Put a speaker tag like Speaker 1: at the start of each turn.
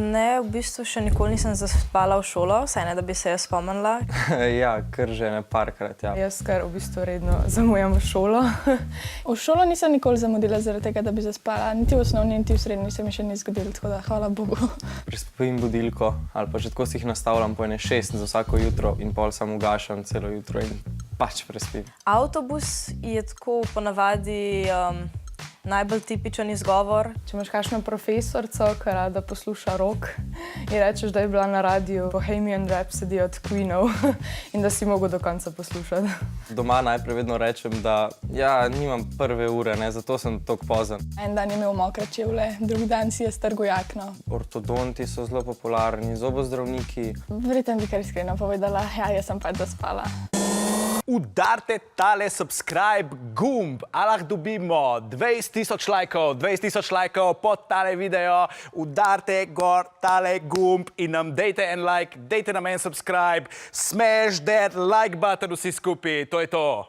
Speaker 1: Ne, v bistvu še nikoli nisem zaspala v šolo, saj ne, da bi se jaz spomnila.
Speaker 2: Ja, kar že ne parkrat, ja.
Speaker 3: Jaz kar v bistvu redno zamujam v šolo. V šolo nisem nikoli zamudila zaradi tega, da bi zaspala. Niti v osnovni, niti v srednji se mi še ni zgodilo, tako da hvala Bogu.
Speaker 2: Prispim budilko ali pa že tako si jih nastavljam po ene 6 za vsako jutro in pol samo ugašam celo jutro in pač prespim.
Speaker 1: Avtobus je tako ponavadi najbolj tipičen izgovor.
Speaker 3: Če imaš kakšno profesorico, ki rada posluša rock, in rečeš, da je bila na radiju Bohemian Rhapsody od Queenov in da si mogel do konca poslušati.
Speaker 2: Doma najprej vedno rečem, da ja, nimam prve ure, ne, zato sem toliko pozen.
Speaker 3: En dan je imel mokre čevlje, drugi dan si je strgal jakno.
Speaker 2: Ortodonti so zelo popularni, zobozdravniki.
Speaker 3: Verjetno bi kar iskreno povedala, ja, jaz sem pač zaspala.
Speaker 4: Udarite tale subscribe gumb, a lahko dobimo 20.000 lajkov, 20.000 lajkov pod tale video. Udarite gor tale gumb in nam dejte en like, dejte nam en subscribe. Smash that like button vsi skupaj, to je to.